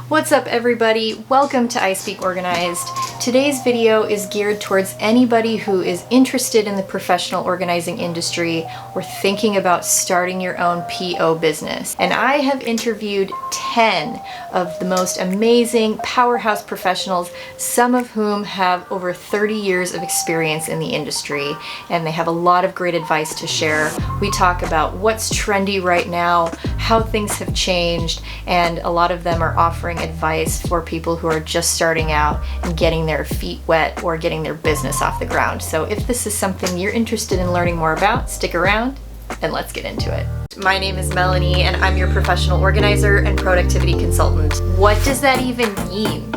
What's up everybody? Welcome to I Speak Organized. Today's video is geared towards anybody who is interested in the professional organizing industry or thinking about starting your own PO business. And I have interviewed 10 of the most amazing powerhouse professionals, some of whom have over 30 years of experience in the industry, and they have a lot of great advice to share. We talk about what's trendy right now, how things have changed, and a lot of them are offering advice for people who are just starting out and getting their feet wet or getting their business off the ground. So if this is something you're interested in learning more about, stick around and let's get into it. My name is Melanie and I'm your professional organizer and productivity consultant. What does that even mean?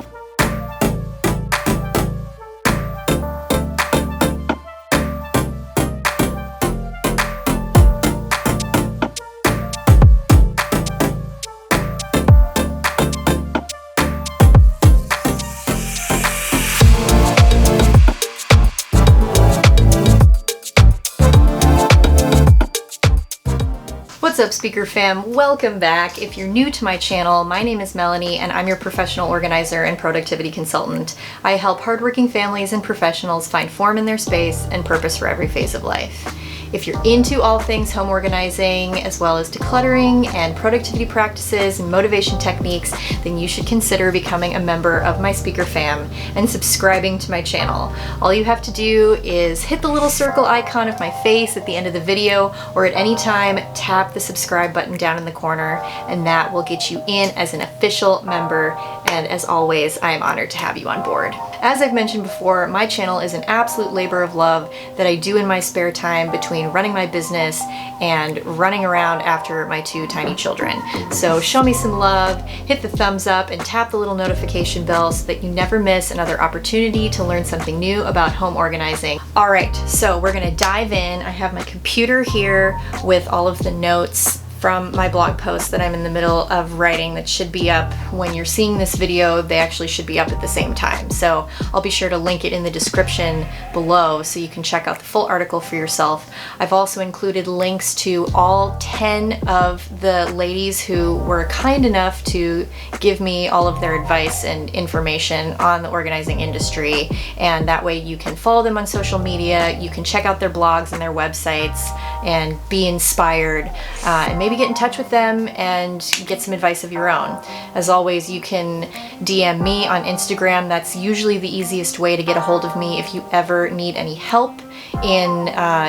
What's up, Speaker Fam? Welcome back. If you're new to my channel, my name is Melanie and I'm your professional organizer and productivity consultant. I help hardworking families and professionals find form in their space and purpose for every phase of life. If you're into all things home organizing, as well as decluttering and productivity practices and motivation techniques, then you should consider becoming a member of my Speaker Fam and subscribing to my channel. All you have to do is hit the little circle icon of my face at the end of the video, or at any time tap the subscribe button down in the corner, and that will get you in as an official member. And as always, I am honored to have you on board. As I've mentioned before, my channel is an absolute labor of love that I do in my spare time between running my business and running around after my two tiny children. So show me some love, hit the thumbs up, and tap the little notification bell so that you never miss another opportunity to learn something new about home organizing. All right, so we're gonna dive in. I have my computer here with all of the notes from my blog post that I'm in the middle of writing that should be up when you're seeing this video. They actually should be up at the same time. So I'll be sure to link it in the description below so you can check out the full article for yourself. I've also included links to all 10 of the ladies who were kind enough to give me all of their advice and information on the organizing industry. And that way you can follow them on social media, you can check out their blogs and their websites and be inspired, and maybe get in touch with them and get some advice of your own. As always, you can DM me on Instagram. That's usually the easiest way to get a hold of me if you ever need any help in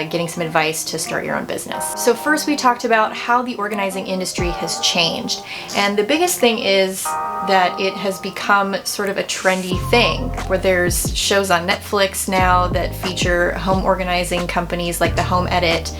getting some advice to start your own business. So first we talked about how the organizing industry has changed. And the biggest thing is that it has become sort of a trendy thing, where there's shows on Netflix now that feature home organizing companies like The Home Edit.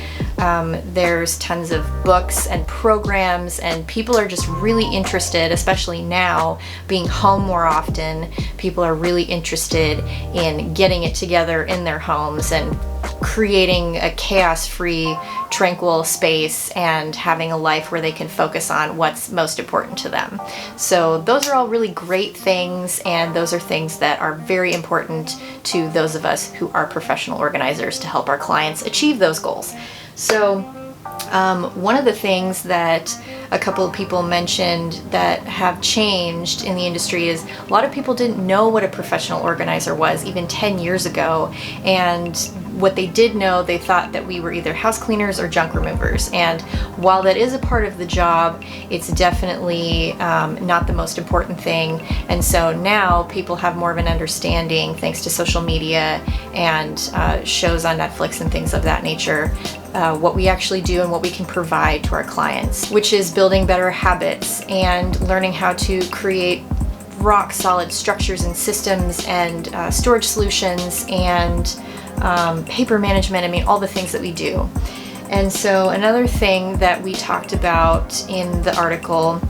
There's tons of books and programs, and people are just really interested, especially now being home more often. People are really interested in getting it together in their homes and creating a chaos-free, tranquil space and having a life where they can focus on what's most important to them. So those are all really great things, and those are things that are very important to those of us who are professional organizers to help our clients achieve those goals. So one of the things that a couple of people mentioned that have changed in the industry is a lot of people didn't know what a professional organizer was even 10 years ago, and what they did know, they thought that we were either house cleaners or junk removers. And while that is a part of the job, it's definitely not the most important thing. And so now people have more of an understanding, thanks to social media and shows on Netflix and things of that nature, what we actually do and what we can provide to our clients, which is building better habits and learning how to create rock solid structures and systems and storage solutions and paper management. I mean, all the things that we do. And so another thing that we talked about in the article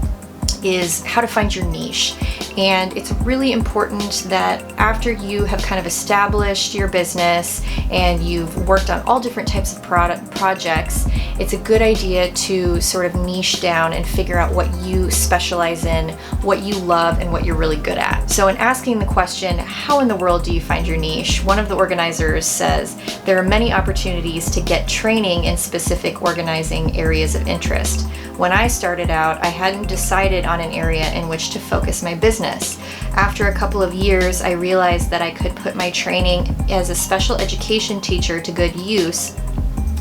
is how to find your niche. And it's really important that after you have kind of established your business and you've worked on all different types of projects, it's a good idea to sort of niche down and figure out what you specialize in, what you love, and what you're really good at. So in asking the question, how in the world do you find your niche? One of the organizers says, there are many opportunities to get training in specific organizing areas of interest. When I started out, I hadn't decided on an area in which to focus my business. After a couple of years, I realized that I could put my training as a special education teacher to good use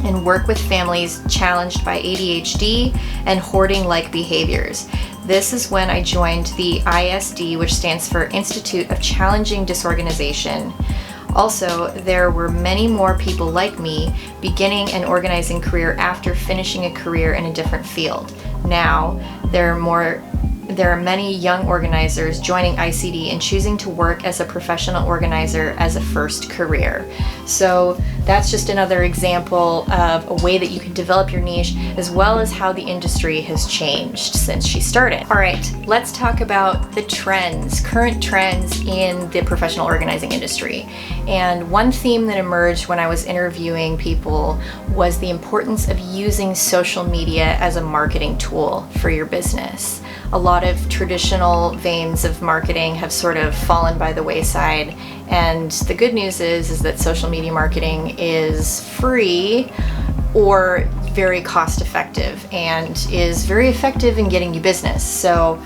and work with families challenged by ADHD and hoarding-like behaviors. This is when I joined the ISD, which stands for Institute of Challenging Disorganization. Also, there were many more people like me beginning an organizing career after finishing a career in a different field. Now, there are many young organizers joining ICD and choosing to work as a professional organizer as a first career. So that's just another example of a way that you can develop your niche, as well as how the industry has changed since she started. All right, let's talk about the trends, current trends in the professional organizing industry. And one theme that emerged when I was interviewing people was the importance of using social media as a marketing tool for your business. A lot of traditional veins of marketing have sort of fallen by the wayside, and the good news is that social media marketing is free or very cost effective and is very effective in getting you business. So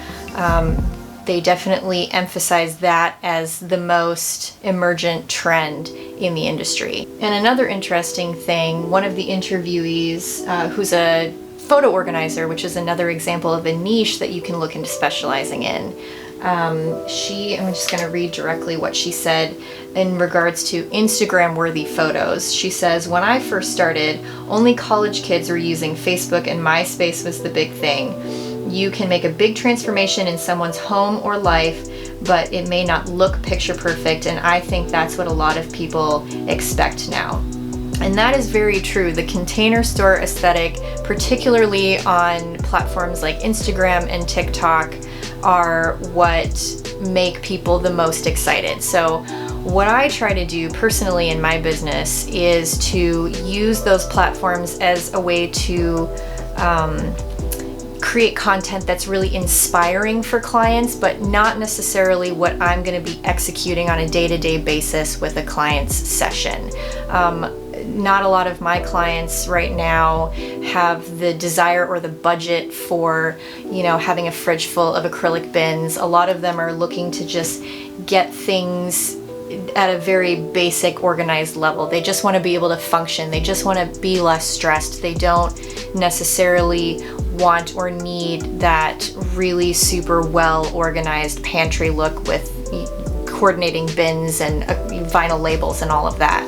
they definitely emphasize that as the most emergent trend in the industry. And another interesting thing, one of the interviewees who's a photo organizer, which is another example of a niche that you can look into specializing in. I'm just going to read directly what she said in regards to Instagram-worthy photos. She says, when I first started, only college kids were using Facebook and MySpace was the big thing. You can make a big transformation in someone's home or life, but it may not look picture perfect, and I think that's what a lot of people expect now. And that is very true. The Container Store aesthetic, particularly on platforms like Instagram and TikTok, are what make people the most excited. So what I try to do personally in my business is to use those platforms as a way to create content that's really inspiring for clients, but not necessarily what I'm going to be executing on a day-to-day basis with a client's session. Not a lot of my clients right now have the desire or the budget for, having a fridge full of acrylic bins. A lot of them are looking to just get things at a very basic, organized level. They just want to be able to function. They just want to be less stressed. They don't necessarily want or need that really super well organized pantry look with coordinating bins and vinyl labels and all of that.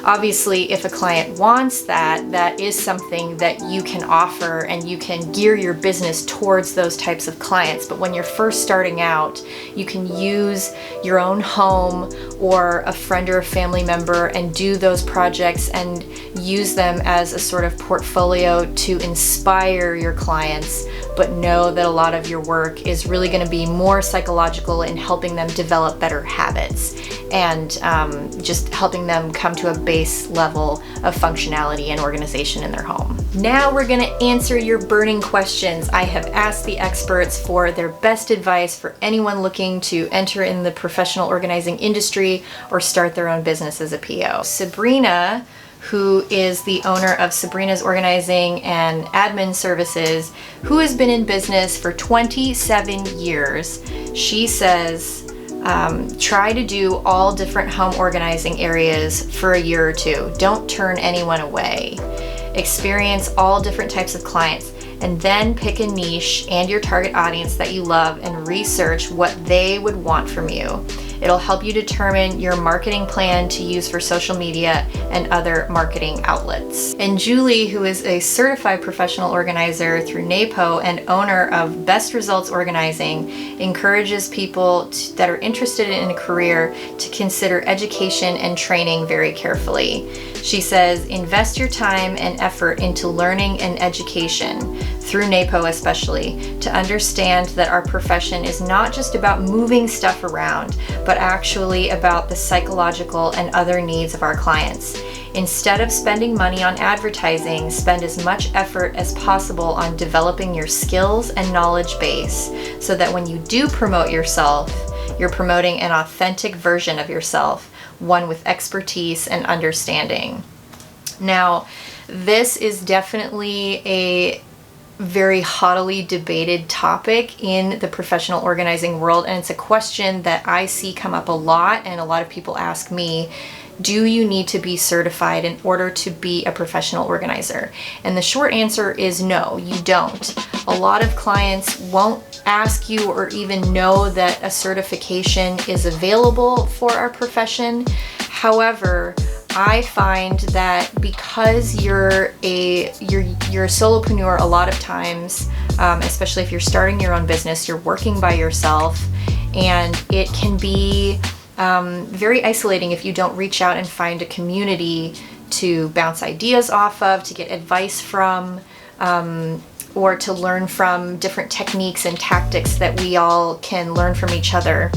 Obviously, if a client wants that, that is something that you can offer, and you can gear your business towards those types of clients. But when you're first starting out, you can use your own home or a friend or a family member and do those projects and use them as a sort of portfolio to inspire your clients, but know that a lot of your work is really going to be more psychological in helping them develop better habits and just helping them come to a base level of functionality and organization in their home. Now we're going to answer your burning questions. I have asked the experts for their best advice for anyone looking to enter in the professional organizing industry or start their own business as a PO. Sabrina, who is the owner of Sabrina's Organizing and Admin Services, who has been in business for 27 years. She says, try to do all different home organizing areas for a year or two. Don't turn anyone away. Experience all different types of clients, and then pick a niche and your target audience that you love and research what they would want from you. It'll help you determine your marketing plan to use for social media and other marketing outlets. And Julie, who is a certified professional organizer through NAPO and owner of Best Results Organizing, encourages people that are interested in a career to consider education and training very carefully. She says, invest your time and effort into learning and education. through NAPO especially, to understand that our profession is not just about moving stuff around, but actually about the psychological and other needs of our clients. Instead of spending money on advertising, spend as much effort as possible on developing your skills and knowledge base so that when you do promote yourself, you're promoting an authentic version of yourself, one with expertise and understanding. Now, this is definitely a very haughtily debated topic in the professional organizing world, and it's a question that I see come up a lot, and a lot of people ask me, do you need to be certified in order to be a professional organizer? And the short answer is no, you don't. A lot of clients won't ask you or even know that a certification is available for our profession. However, I find that because you're a solopreneur, a lot of times, especially if you're starting your own business, you're working by yourself, and it can be very isolating if you don't reach out and find a community to bounce ideas off of, to get advice from, or to learn from different techniques and tactics that we all can learn from each other.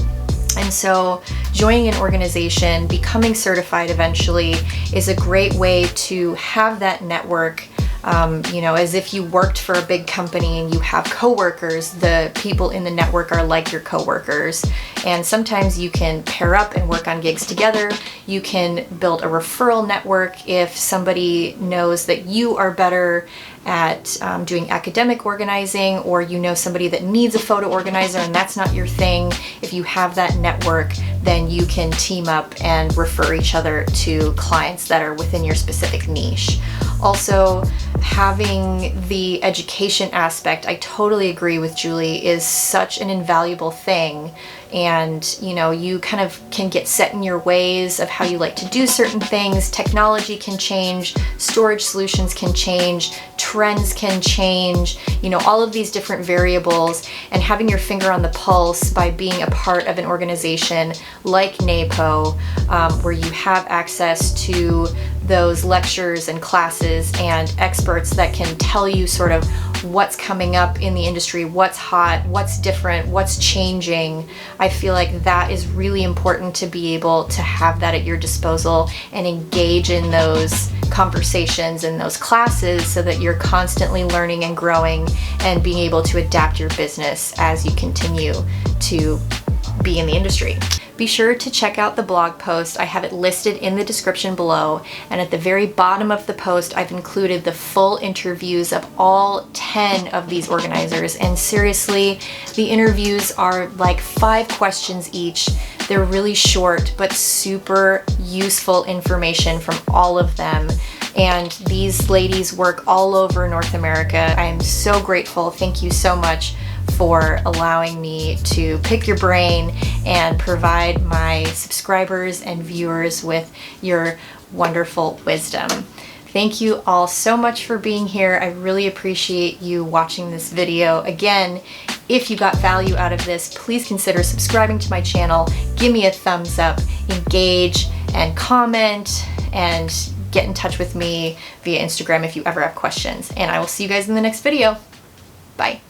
And so joining an organization, becoming certified eventually, is a great way to have that network. As if you worked for a big company and you have coworkers, the people in the network are like your coworkers. And sometimes you can pair up and work on gigs together. You can build a referral network if somebody knows that you are better at doing academic organizing, or you know somebody that needs a photo organizer and that's not your thing. If you have that network, then you can team up and refer each other to clients that are within your specific niche. Also, having the education aspect, I totally agree with Julie, is such an invaluable thing. And you kind of can get set in your ways of how you like to do certain things. Technology can change, storage solutions can change, trends can change, all of these different variables. And having your finger on the pulse by being a part of an organization like NAPO, where you have access to those lectures and classes and experts that can tell you sort of what's coming up in the industry, what's hot, what's different, what's changing. I feel like that is really important to be able to have that at your disposal and engage in those conversations and those classes so that you're constantly learning and growing and being able to adapt your business as you continue to be in the industry. Be sure to check out the blog post. I have it listed in the description below, and at the very bottom of the post I've included the full interviews of all 10 of these organizers, and seriously, the interviews are like 5 questions each. They're really short but super useful information from all of them. And these ladies work all over North America. I am so grateful. Thank you so much for allowing me to pick your brain and provide my subscribers and viewers with your wonderful wisdom. Thank you all so much for being here. I really appreciate you watching this video. Again, if you got value out of this, please consider subscribing to my channel. Give me a thumbs up, engage and comment, and get in touch with me via Instagram if you ever have questions. And I will see you guys in the next video. Bye.